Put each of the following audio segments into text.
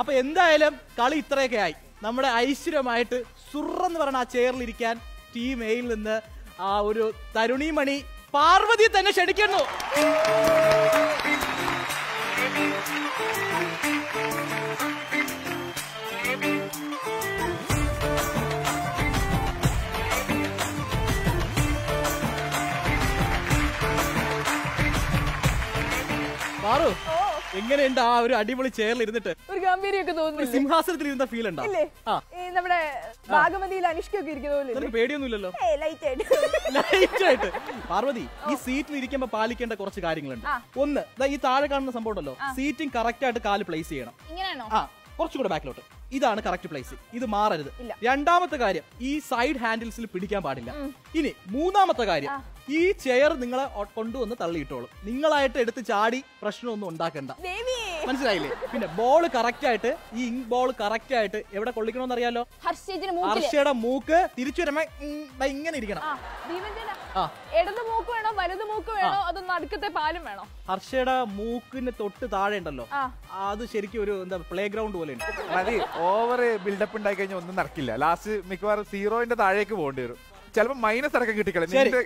അപ്പൊ എന്തായാലും കളി ഇത്രയൊക്കെ ആയി. നമ്മുടെ ഐശ്വര്യമായിട്ട് സുറെന്ന് പറഞ്ഞ ആ ചെയറിലിരിക്കാൻ ടീം എയിൽ നിന്ന് ആ ഒരു തരുണിമണി പാർവതി തന്നെ ക്ഷണിക്കുന്നു. പാറു, എങ്ങനെയുണ്ട് ആ ഒരു അടിപൊളി ചെയറിൽ ഇരുന്നിട്ട്? ഒരു ഗംഭീരമൊക്കെ തോന്നുന്നു. സിംഹാസനത്തിൽ ഇരുന്ന ഫീൽ ഉണ്ടോ? നമ്മുടെ ഭാഗമതിയിൽ അനുഷ്കയൊക്കെ ഇരിക്കുന്ന പോലെ പേടിയൊന്നുമില്ലല്ലോ? ലൈറ്റ് ആയിട്ട്. പാർവതി, ഈ സീറ്റിൽ ഇരിക്കുമ്പോ പാലിക്കേണ്ട കുറച്ച് കാര്യങ്ങളുണ്ട്. ഒന്ന്, ഈ താഴെ കാണുന്ന സംഭവം ഉണ്ടല്ലോ, സീറ്റിംഗ് കറക്റ്റ് ആയിട്ട് കാല് പ്ലേസ് ചെയ്യണം. കുറച്ചുകൂടെ ബാക്കിലോട്ട്. ഇതാണ് കറക്റ്റ് പ്ലേസ്. ഇത് മാറരുത്. രണ്ടാമത്തെ കാര്യം, ഈ സൈഡ് ഹാൻഡിൽസിൽ പിടിക്കാൻ പാടില്ല. ഇനി മൂന്നാമത്തെ കാര്യം, ഈ ചെയർ നിങ്ങളെ കൊണ്ടുവന്ന് തള്ളിയിട്ടോളും. നിങ്ങളായിട്ട് എടുത്ത് ചാടി പ്രശ്നമൊന്നും ഉണ്ടാക്കണ്ട. മനസ്സിലായില്ലേ? പിന്നെ ബോൾ കറക്റ്റ് ആയിട്ട്, ഈ ഇങ്ക് ബോൾ കറക്റ്റ് ആയിട്ട് എവിടെ കൊള്ളിക്കണമെന്ന് അറിയാലോ? ഹർഷയുടെ മൂക്ക് തിരിച്ചു വരുമ്പോ ഇങ്ങനെ ഇരിക്കണം. ഇടത് മൂക്ക് വേണോ വലത് മൂക്ക് വേണോ അതോ നടുക്കത്തെ പാലും വേണോ? ഹർഷയുടെ മൂക്കിന് തൊട്ട് താഴെ ഉണ്ടല്ലോ, അത് ശരിക്കും ഒരു എന്താ പ്ലേ ഗ്രൗണ്ട് പോലെ ഉണ്ട്. മതി, ഓവർ ബിൽഡപ്പ് ഉണ്ടായി കഴിഞ്ഞാൽ ഒന്നും നടക്കില്ല. ലാസ്റ്റ് മിക്കവാറും 0ന്റെ താഴേക്ക് പോകേണ്ടി വരും. ചിലപ്പോ മൈനസ് അടക്കം കിട്ടിക്കളെ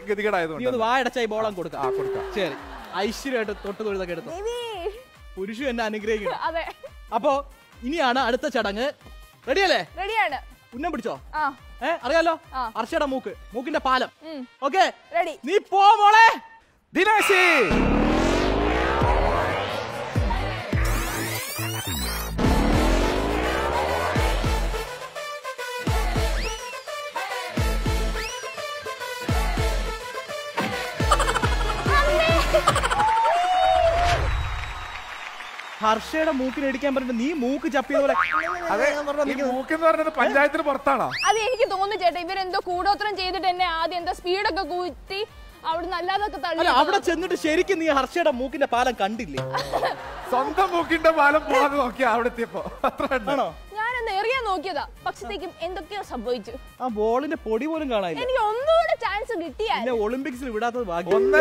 ഗതികേടായതുകൊണ്ട് വായടച്ചായി ബോളം കൊടുക്കാം. ശരി, ഐശ്വര്യമായിട്ട് തൊട്ട് തൊഴുതൊക്കെ എടുത്തു. പുരുഷു എന്നെ അനുഗ്രഹിക്കണം. അപ്പോ ഇനിയാണ് അടുത്ത ചടങ്ങ്. റെഡിയല്ലേ? റെഡിയാണ്. ഉന്നം പിടിച്ചോ? അറിയാലോ, ഹർഷയുടെ മൂക്കിന്റെ പാലം. Okay, ready. നീ പോ മോളെ. ദിനേശി ഹർഷയുടെ മൂക്കിന് ഇടിക്കാൻ പറഞ്ഞിട്ട് നീ മൂക്ക് ചപ്പിയതുപോലെ. മൂക്കെന്ന് പറഞ്ഞത് പഞ്ചായത്തിന് പുറത്താണോ? അത് എനിക്ക് തോന്നുന്നു ചേട്ടാ, ഇവരെന്തോ കൂടോത്രം ചെയ്തിട്ട് എന്നെ ആദ്യം എന്താ സ്പീഡൊക്കെ കൂട്ടി അവിടെ അല്ലാതൊക്കെ തള്ളി. അവിടെ ചെന്നിട്ട് ശരിക്കും നീ ഹർഷയുടെ മൂക്കിന്റെ പാലം കണ്ടില്ലേ? സ്വന്തം മൂക്കിന്റെ പാലം പോകാതെ നോക്കിയാ അവിടെ എത്തിയപ്പോ. അത്രയാണോ? ഞാനൊന്ന് എറിയാൻ നോക്കിയതാ, പക്ഷത്തേക്കും എന്തൊക്കെയോ സംഭവിച്ചു. ആ ബോളിന്റെ പൊടി പോലും കാണാനില്ല. എനിക്ക് ഒന്നുകൂടെ ചാൻസ് കിട്ടിയാ ഒളിമ്പിക്സിൽ വിടാത്തത് ഭാഗ്യം.